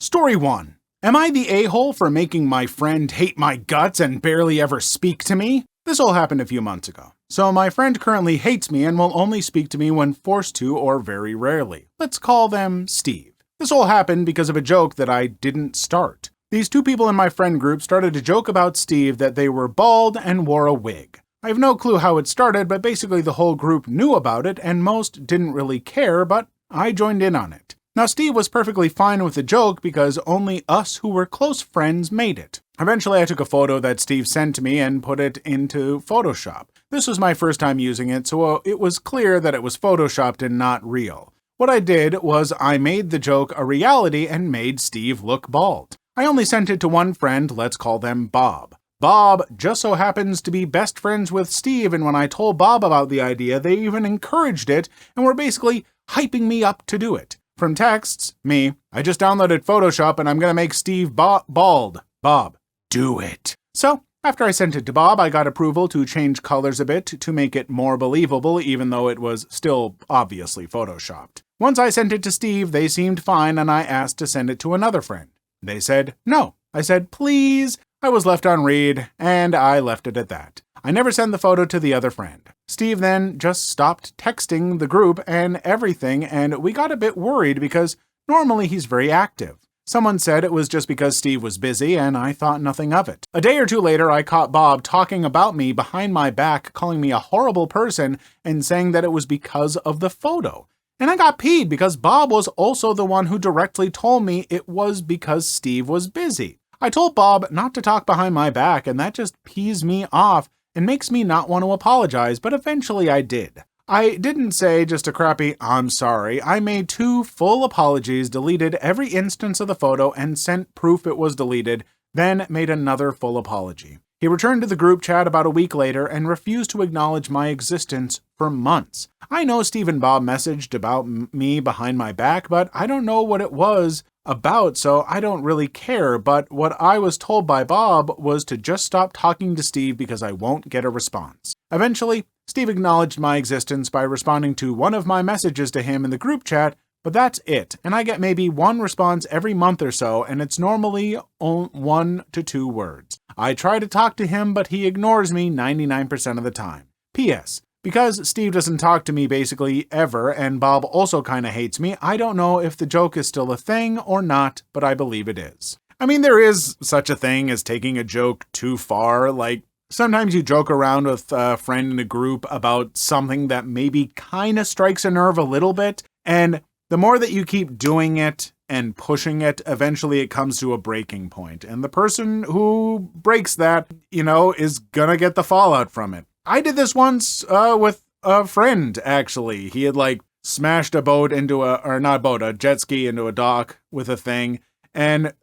Story 1. Am I the a-hole for making my friend hate my guts and barely ever speak to me? This all happened a few months ago. So my friend currently hates me and will only speak to me when forced to or very rarely. Let's call them Steve. This all happened because of a joke that I didn't start. These two people in my friend group started a joke about Steve that they were bald and wore a wig. I have no clue how it started, but basically the whole group knew about it and most didn't really care, but I joined in on it. Now, Steve was perfectly fine with the joke because only us who were close friends made it. Eventually, I took a photo that Steve sent to me and put it into Photoshop. This was my first time using it, so it was clear that it was Photoshopped and not real. What I did was I made the joke a reality and made Steve look bald. I only sent it to one friend, let's call them Bob. Bob just so happens to be best friends with Steve, and when I told Bob about the idea, they even encouraged it and were basically hyping me up to do it. From texts, I just downloaded Photoshop and I'm gonna make Steve bald. Bob, do it. So, after I sent it to Bob, I got approval to change colors a bit to make it more believable, even though it was still obviously Photoshopped. Once I sent it to Steve, they seemed fine and I asked to send it to another friend. They said no. I said, please. I was left on read, and I left it at that. I never sent the photo to the other friend. Steve then just stopped texting the group and everything, and we got a bit worried because normally he's very active. Someone said it was just because Steve was busy, and I thought nothing of it. A day or two later, I caught Bob talking about me behind my back, calling me a horrible person, and saying that it was because of the photo. And I got peed because Bob was also the one who directly told me it was because Steve was busy. I told Bob not to talk behind my back, and that just pees me off and makes me not want to apologize, but eventually I did. I didn't say just a crappy, I'm sorry. I made 2 full apologies, deleted every instance of the photo, and sent proof it was deleted, then made another full apology. He returned to the group chat about a week later and refused to acknowledge my existence for months. I know Steve and Bob messaged about me behind my back, but I don't know what it was about, so I don't really care. But what I was told by Bob was to just stop talking to Steve because I won't get a response. Eventually, Steve acknowledged my existence by responding to one of my messages to him in the group chat, but that's it, and I get maybe 1 response every month or so, and it's normally 1 to 2 words. I try to talk to him, but he ignores me 99% of the time. P.S. Because Steve doesn't talk to me basically ever, and Bob also kinda hates me, I don't know if the joke is still a thing or not, but I believe it is. I mean, there is such a thing as taking a joke too far. Like, sometimes you joke around with a friend in a group about something that maybe kinda strikes a nerve a little bit, and the more that you keep doing it and pushing it, eventually it comes to a breaking point. And the person who breaks that, is gonna get the fallout from it. I did this once with a friend, actually. He had smashed a boat into a jet ski into a dock with a thing. And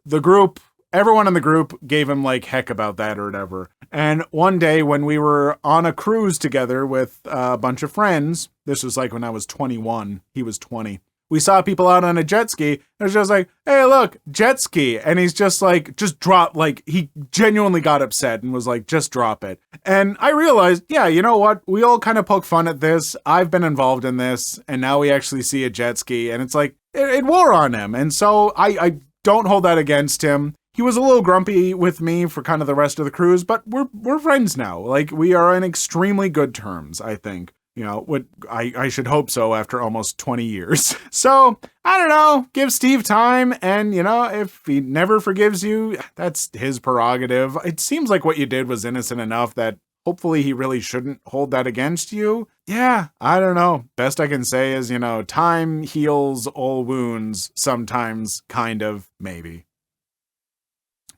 everyone in the group gave him heck about that or whatever. And one day when we were on a cruise together with a bunch of friends, this was when I was 21, he was 20. We saw people out on a jet ski, and it was just hey, look, jet ski. And he's just just drop, he genuinely got upset and was just drop it. And I realized, yeah, you know what? We all kind of poke fun at this. I've been involved in this, and now we actually see a jet ski, and it's it wore on him. And so I don't hold that against him. He was a little grumpy with me for kind of the rest of the cruise, but we're friends now. We are in extremely good terms, I think. What I should hope so after almost 20 years. So, I don't know, give Steve time, and, if he never forgives you, that's his prerogative. It seems like what you did was innocent enough that hopefully he really shouldn't hold that against you. Yeah, I don't know. Best I can say is, time heals all wounds, sometimes, kind of, maybe.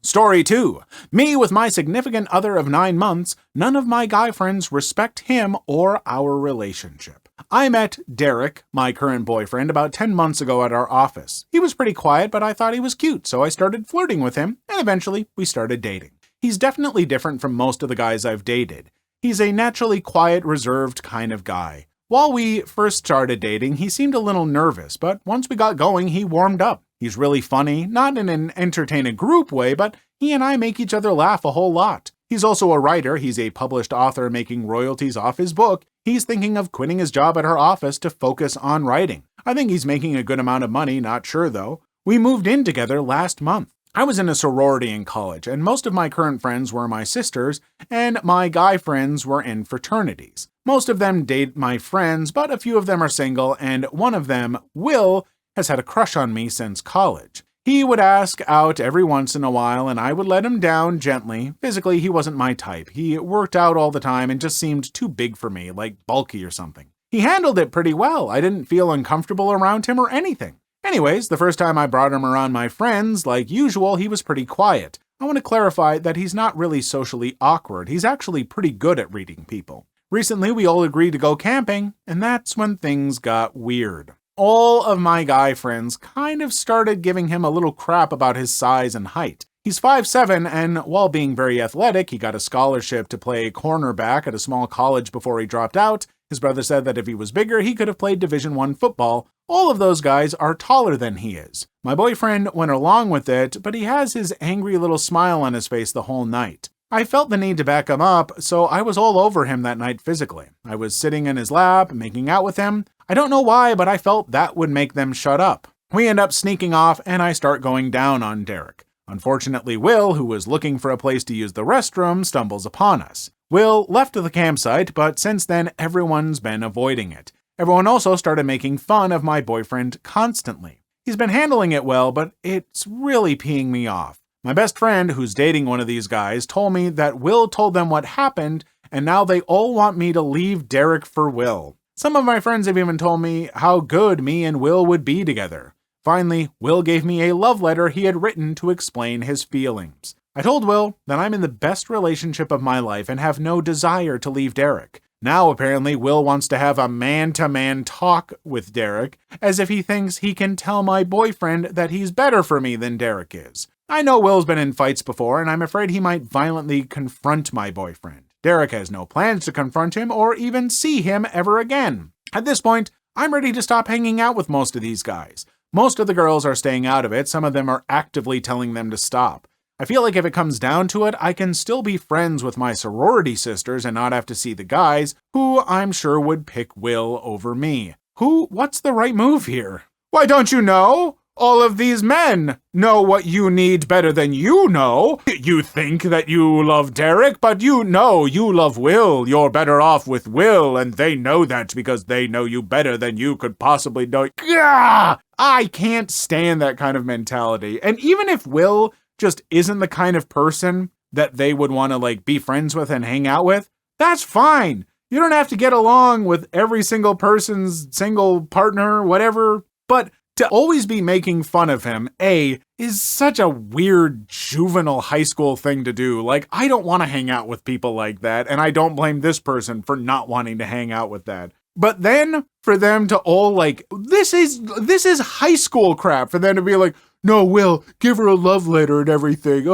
Story 2. Me with my significant other of 9 months, none of my guy friends respect him or our relationship. I met Derek, my current boyfriend, about 10 months ago at our office. He was pretty quiet, but I thought he was cute, so I started flirting with him, and eventually we started dating. He's definitely different from most of the guys I've dated. He's a naturally quiet, reserved kind of guy. While we first started dating, he seemed a little nervous, but once we got going, he warmed up. He's really funny, not in an entertain a group way, but he and I make each other laugh a whole lot. He's also a writer. He's a published author making royalties off his book. He's thinking of quitting his job at our office to focus on writing. I think he's making a good amount of money, not sure though. We moved in together last month. I was in a sorority in college, and most of my current friends were my sisters, and my guy friends were in fraternities. Most of them date my friends, but a few of them are single, and one of them, Will, has had a crush on me since college. He would ask out every once in a while, and I would let him down gently. Physically, he wasn't my type. He worked out all the time and just seemed too big for me, like bulky or something. He handled it pretty well. I didn't feel uncomfortable around him or anything. Anyways, the first time I brought him around my friends, like usual, he was pretty quiet. I want to clarify that he's not really socially awkward. He's actually pretty good at reading people. Recently, we all agreed to go camping, and that's when things got weird. All of my guy friends kind of started giving him a little crap about his size and height. He's 5'7", and while being very athletic, he got a scholarship to play cornerback at a small college before he dropped out. His brother said that if he was bigger, he could have played Division I football. All of those guys are taller than he is. My boyfriend went along with it, but he has his angry little smile on his face the whole night. I felt the need to back him up, so I was all over him that night physically. I was sitting in his lap, making out with him. I don't know why, but I felt that would make them shut up. We end up sneaking off, and I start going down on Derek. Unfortunately, Will, who was looking for a place to use the restroom, stumbles upon us. Will left the campsite, but since then, everyone's been avoiding it. Everyone also started making fun of my boyfriend constantly. He's been handling it well, but it's really peeing me off. My best friend, who's dating one of these guys, told me that Will told them what happened, and now they all want me to leave Derek for Will. Some of my friends have even told me how good me and Will would be together. Finally, Will gave me a love letter he had written to explain his feelings. I told Will that I'm in the best relationship of my life and have no desire to leave Derek. Now, apparently, Will wants to have a man-to-man talk with Derek, as if he thinks he can tell my boyfriend that he's better for me than Derek is. I know Will's been in fights before, and I'm afraid he might violently confront my boyfriend. Derek has no plans to confront him or even see him ever again. At this point, I'm ready to stop hanging out with most of these guys. Most of the girls are staying out of it. Some of them are actively telling them to stop. I feel like if it comes down to it, I can still be friends with my sorority sisters and not have to see the guys, who I'm sure would pick Will over me. What's the right move here? Why don't you know? All of these men know what you need better than you know. You think that you love Derek, but you know you love Will. You're better off with Will, and they know that because they know you better than you could possibly know. Gah! I can't stand that kind of mentality. And even if Will just isn't the kind of person that they would want to be friends with and hang out with, that's fine. You don't have to get along with every single person's single partner, whatever. But to always be making fun of him, is such a weird juvenile high school thing to do. I don't want to hang out with people like that, and I don't blame this person for not wanting to hang out with that. But then for them to all this is high school crap, for them to be like, no, Will, give her a love letter and everything.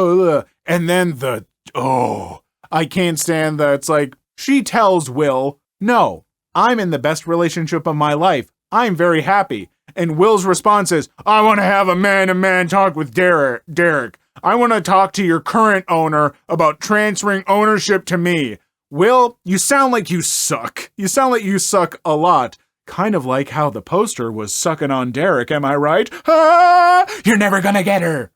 And then I can't stand that. It's like, she tells Will, no, I'm in the best relationship of my life. I'm very happy. And Will's response is, I want to have a man-to-man talk with Derek. I want to talk to your current owner about transferring ownership to me. Will, you sound like you suck. You sound like you suck a lot. Kind of like how the poster was sucking on Derek, am I right? Ah, you're never gonna get her.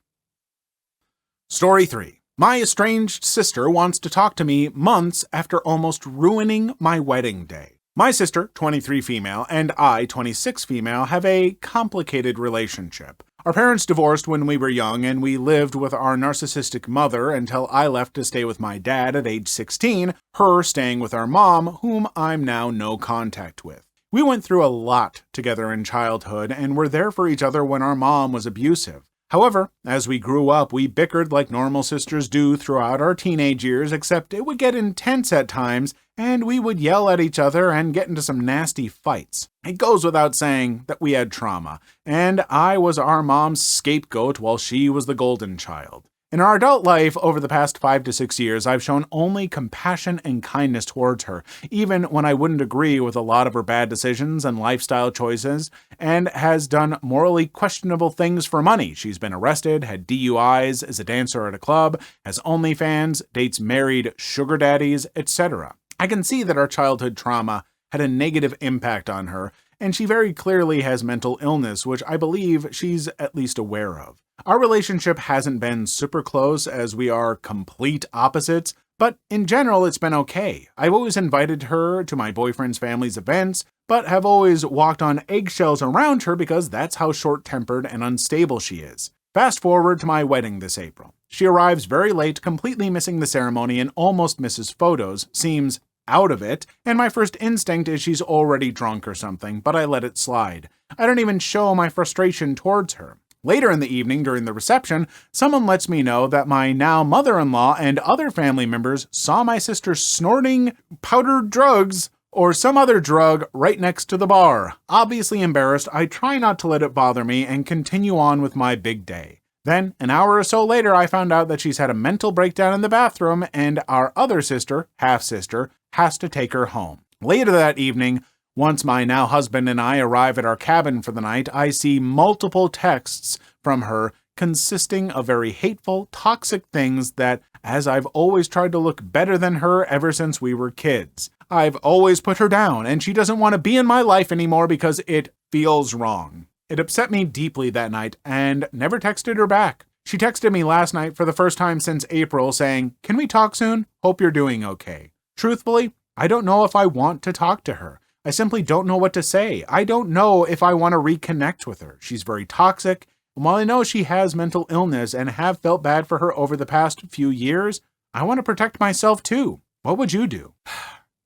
Story 3. My estranged sister wants to talk to me months after almost ruining my wedding day. My sister, 23 female, and I, 26 female, have a complicated relationship. Our parents divorced when we were young, and we lived with our narcissistic mother until I left to stay with my dad at age 16, her staying with our mom, whom I'm now no contact with. We went through a lot together in childhood and were there for each other when our mom was abusive. However, as we grew up, we bickered like normal sisters do throughout our teenage years, except it would get intense at times, and we would yell at each other and get into some nasty fights. It goes without saying that we had trauma, and I was our mom's scapegoat while she was the golden child. In our adult life, over the past 5 to 6 years, I've shown only compassion and kindness towards her, even when I wouldn't agree with a lot of her bad decisions and lifestyle choices, and has done morally questionable things for money. She's been arrested, had DUIs, is a dancer at a club, has OnlyFans, dates married sugar daddies, etc. I can see that our childhood trauma had a negative impact on her, and she very clearly has mental illness, which I believe she's at least aware of. Our relationship hasn't been super close as we are complete opposites, but in general it's been okay. I've always invited her to my boyfriend's family's events, but have always walked on eggshells around her because that's how short-tempered and unstable she is. Fast forward to my wedding this April. She arrives very late, completely missing the ceremony and almost misses photos, seems out of it, and my first instinct is she's already drunk or something, but I let it slide. I don't even show my frustration towards her. Later in the evening, during the reception, someone lets me know that my now mother-in-law and other family members saw my sister snorting powdered drugs or some other drug right next to the bar. Obviously embarrassed, I try not to let it bother me and continue on with my big day. Then, an hour or so later, I found out that she's had a mental breakdown in the bathroom and our other sister, half-sister, has to take her home. Later that evening, once my now husband and I arrive at our cabin for the night, I see multiple texts from her consisting of very hateful, toxic things that, as I've always tried to look better than her ever since we were kids. I've always put her down, and she doesn't want to be in my life anymore because it feels wrong. It upset me deeply that night and never texted her back. She texted me last night for the first time since April saying, "Can we talk soon? Hope you're doing okay." Truthfully, I don't know if I want to talk to her. I simply don't know what to say. I don't know if I want to reconnect with her. She's very toxic, and while I know she has mental illness and have felt bad for her over the past few years, I want to protect myself too. What would you do?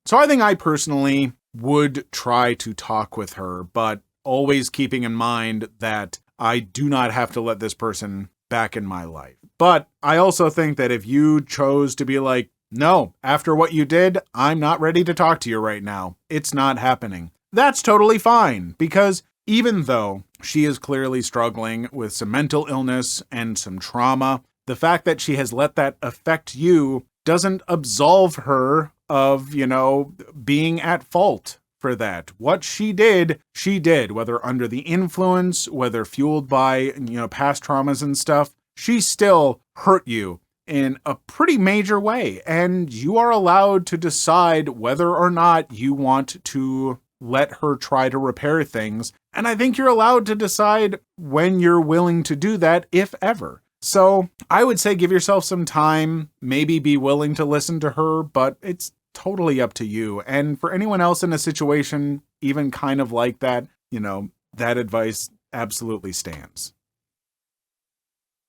So I think I personally would try to talk with her, but always keeping in mind that I do not have to let this person back in my life. But I also think that if you chose to be like, no, after what you did, I'm not ready to talk to you right now, it's not happening, that's totally fine, because even though she is clearly struggling with some mental illness and some trauma, the fact that she has let that affect you doesn't absolve her of, being at fault for that. What she did, whether under the influence, whether fueled by, past traumas and stuff, she still hurt you in a pretty major way. And you are allowed to decide whether or not you want to let her try to repair things. And I think you're allowed to decide when you're willing to do that, if ever. So I would say give yourself some time, maybe be willing to listen to her, but it's totally up to you. And for anyone else in a situation, even kind of like that, that advice absolutely stands.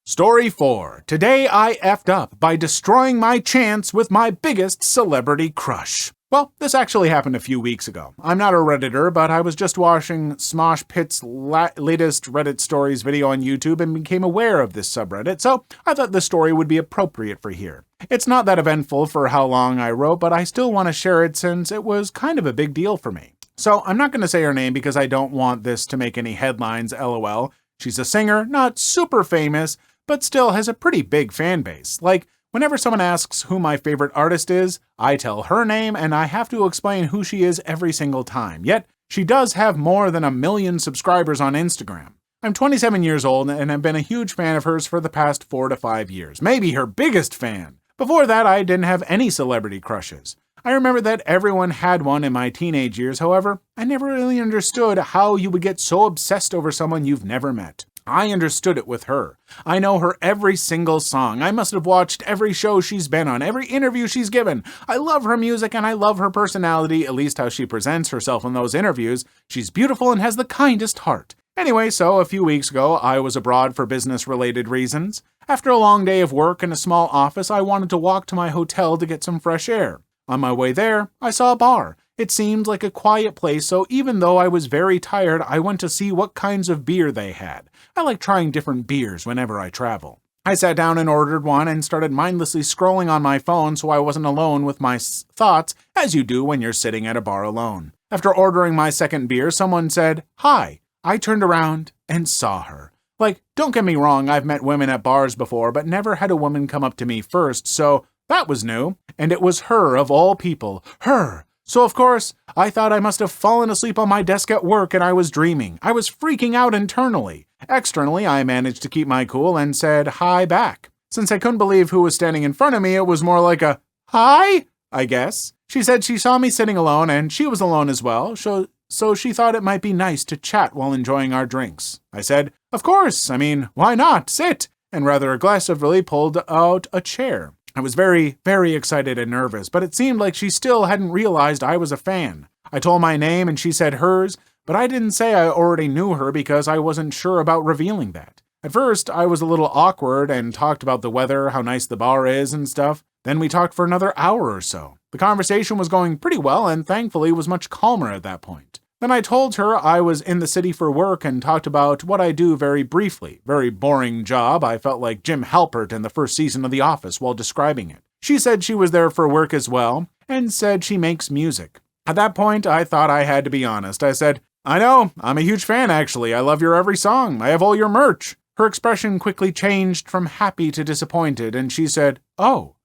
Story 4. Today I effed up by destroying my chance with my biggest celebrity crush. Well, this actually happened a few weeks ago. I'm not a Redditor, but I was just watching Smosh Pit's latest Reddit stories video on YouTube and became aware of this subreddit, so I thought this story would be appropriate for here. It's not that eventful for how long I wrote, but I still want to share it since it was kind of a big deal for me. So I'm not going to say her name because I don't want this to make any headlines, lol. She's a singer, not super famous, but still has a pretty big fan base. Like, whenever someone asks who my favorite artist is, I tell her name and I have to explain who she is every single time. Yet, she does have more than 1 million subscribers on Instagram. I'm 27 years old and have been a huge fan of hers for the past 4 to 5 years. Maybe her biggest fan. Before that, I didn't have any celebrity crushes. I remember that everyone had one in my teenage years, however, I never really understood how you would get so obsessed over someone you've never met. I understood it with her. I know her every single song. I must have watched every show she's been on, every interview she's given. I love her music and I love her personality, at least how she presents herself in those interviews. She's beautiful and has the kindest heart. Anyway, so a few weeks ago, I was abroad for business-related reasons. After a long day of work in a small office, I wanted to walk to my hotel to get some fresh air. On my way there, I saw a bar. It seemed like a quiet place, so even though I was very tired, I went to see what kinds of beer they had. I like trying different beers whenever I travel. I sat down and ordered one and started mindlessly scrolling on my phone so I wasn't alone with my thoughts, as you do when you're sitting at a bar alone. After ordering my second beer, someone said, "Hi." I turned around and saw her. Like, don't get me wrong, I've met women at bars before, but never had a woman come up to me first, so that was new. And it was her, of all people. Her. So of course, I thought I must have fallen asleep on my desk at work and I was dreaming. I was freaking out internally. Externally, I managed to keep my cool and said hi back. Since I couldn't believe who was standing in front of me, it was more like a hi, I guess. She said she saw me sitting alone and she was alone as well, so so she thought it might be nice to chat while enjoying our drinks. I said, "Of course, I mean, why not? Sit," and rather aggressively pulled out a chair. I was very, very excited and nervous, but it seemed like she still hadn't realized I was a fan. I told my name and she said hers, but I didn't say I already knew her because I wasn't sure about revealing that. At first, I was a little awkward and talked about the weather, how nice the bar is and stuff. Then we talked for another hour or so. The conversation was going pretty well and thankfully was much calmer at that point. Then I told her I was in the city for work and talked about what I do very briefly. Very boring job. I felt like Jim Halpert in the first season of The Office while describing it. She said she was there for work as well and said she makes music. At that point, I thought I had to be honest. I said, "I know, I'm a huge fan actually. I love your every song. I have all your merch." Her expression quickly changed from happy to disappointed, and she said, "Oh."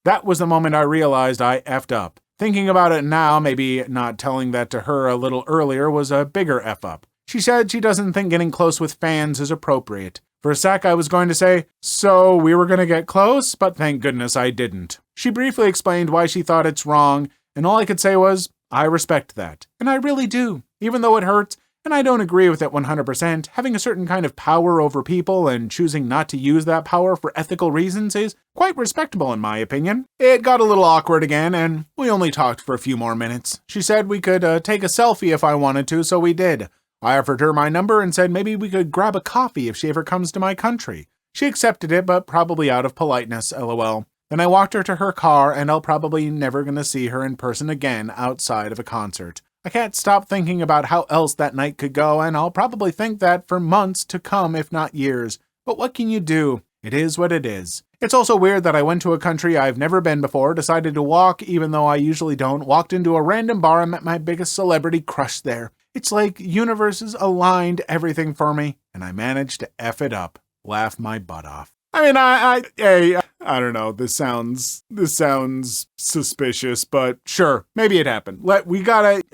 That was the moment I realized I effed up. Thinking about it now, maybe not telling that to her a little earlier was a bigger F up. She said she doesn't think getting close with fans is appropriate. For a sec, I was going to say, "So we were going to get close?" But thank goodness I didn't. She briefly explained why she thought it's wrong, and all I could say was, I respect that. And I really do. Even though it hurts, and I don't agree with it 100%, having a certain kind of power over people and choosing not to use that power for ethical reasons is quite respectable in my opinion. It got a little awkward again, and we only talked for a few more minutes. She said we could take a selfie if I wanted to, so we did. I offered her my number and said maybe we could grab a coffee if she ever comes to my country. She accepted it, but probably out of politeness, lol. Then I walked her to her car, and I'll probably never gonna see her in person again outside of a concert. I can't stop thinking about how else that night could go, and I'll probably think that for months to come, if not years. But what can you do? It is what it is. It's also weird that I went to a country I've never been before, decided to walk even though I usually don't, walked into a random bar and met my biggest celebrity crush there. It's like universes aligned everything for me, and I managed to F it up. Laugh my butt off. I mean, I don't know. This sounds suspicious, but sure, maybe it happened.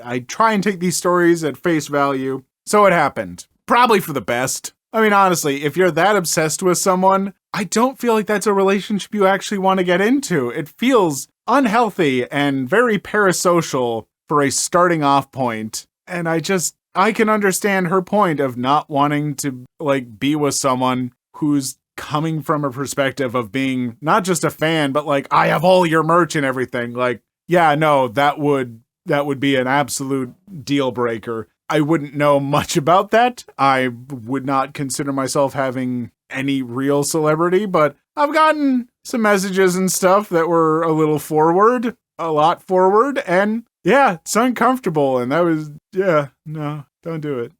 I try and take these stories at face value. So it happened. Probably for the best. I mean, honestly, if you're that obsessed with someone, I don't feel like that's a relationship you actually want to get into. It feels unhealthy and very parasocial for a starting off point. And I can understand her point of not wanting to, be with someone who's coming from a perspective of being not just a fan, but I have all your merch and everything. Yeah, no, that would be an absolute deal breaker. I wouldn't know much about that. I would not consider myself having any real celebrity, but I've gotten some messages and stuff that were a lot forward, and yeah, it's uncomfortable, and no, don't do it.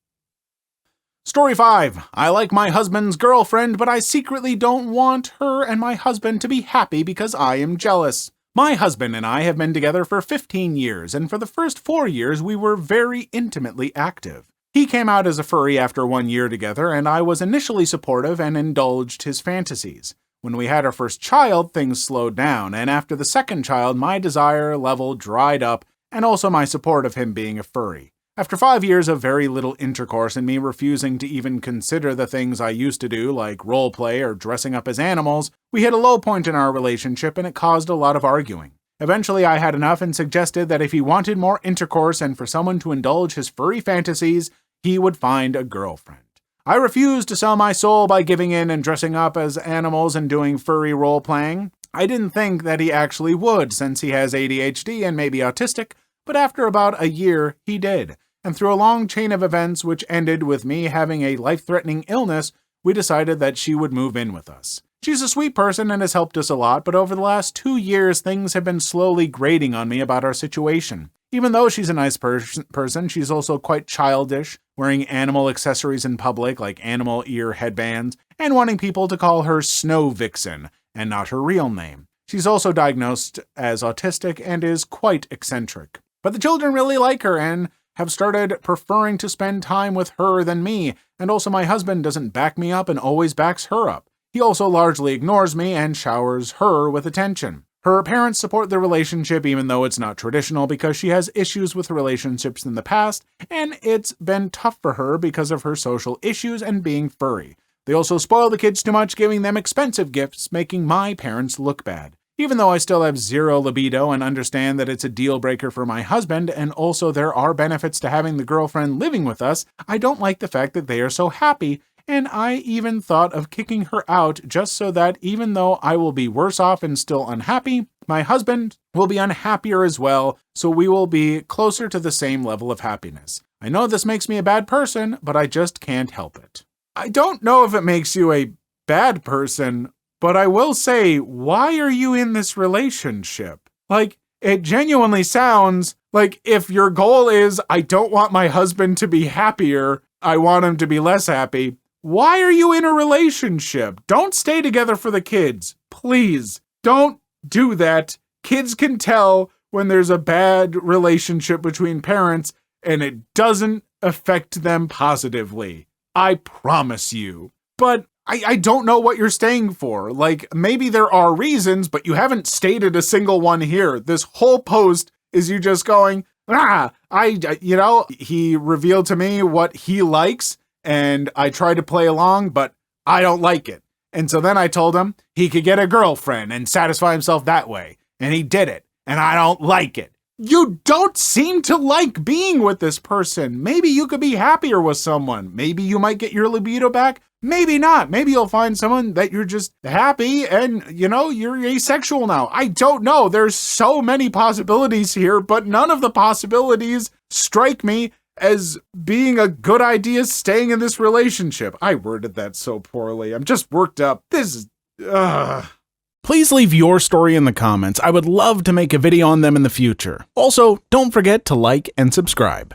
Story 5. I like my husband's girlfriend, but I secretly don't want her and my husband to be happy because I am jealous. My husband and I have been together for 15 years, and for the first 4 years we were very intimately active. He came out as a furry after 1 year together, and I was initially supportive and indulged his fantasies. When we had our first child, things slowed down, and after the second child, my desire level dried up, and also my support of him being a furry. After 5 years of very little intercourse and me refusing to even consider the things I used to do, like role play or dressing up as animals, we hit a low point in our relationship and it caused a lot of arguing. Eventually I had enough and suggested that if he wanted more intercourse and for someone to indulge his furry fantasies, he would find a girlfriend. I refused to sell my soul by giving in and dressing up as animals and doing furry role playing. I didn't think that he actually would, since he has ADHD and may be autistic, but after about a year, he did. And through a long chain of events which ended with me having a life-threatening illness, we decided that she would move in with us. She's a sweet person and has helped us a lot, but over the last 2 years, things have been slowly grating on me about our situation. Even though she's a nice person, she's also quite childish, wearing animal accessories in public like animal ear headbands, and wanting people to call her Snow Vixen, and not her real name. She's also diagnosed as autistic and is quite eccentric. But the children really like her and have started preferring to spend time with her than me, and also my husband doesn't back me up and always backs her up. He also largely ignores me and showers her with attention. Her parents support the relationship even though it's not traditional because she has issues with relationships in the past, and it's been tough for her because of her social issues and being furry. They also spoil the kids too much, giving them expensive gifts, making my parents look bad. Even though I still have zero libido and understand that it's a deal breaker for my husband, and also there are benefits to having the girlfriend living with us, I don't like the fact that they are so happy, and I even thought of kicking her out just so that even though I will be worse off and still unhappy, my husband will be unhappier as well, so we will be closer to the same level of happiness. I know this makes me a bad person, but I just can't help it. I don't know if it makes you a bad person, but I will say, why are you in this relationship? Like, it genuinely sounds like if your goal is, I don't want my husband to be happier, I want him to be less happy, why are you in a relationship? Don't stay together for the kids. Please, don't do that. Kids can tell when there's a bad relationship between parents, and it doesn't affect them positively. I promise you. But I don't know what you're staying for. Like, maybe there are reasons, but you haven't stated a single one here. This whole post is you just going, he revealed to me what he likes, and I tried to play along, but I don't like it. And so then I told him he could get a girlfriend and satisfy himself that way. And he did it. And I don't like it. You don't seem to like being with this person. Maybe you could be happier with someone. Maybe you might get your libido back. Maybe not. Maybe you'll find someone that you're just happy and, you're asexual now. I don't know. There's so many possibilities here, but none of the possibilities strike me as being a good idea staying in this relationship. I worded that so poorly. I'm just worked up. This is... Please leave your story in the comments. I would love to make a video on them in the future. Also, don't forget to like and subscribe.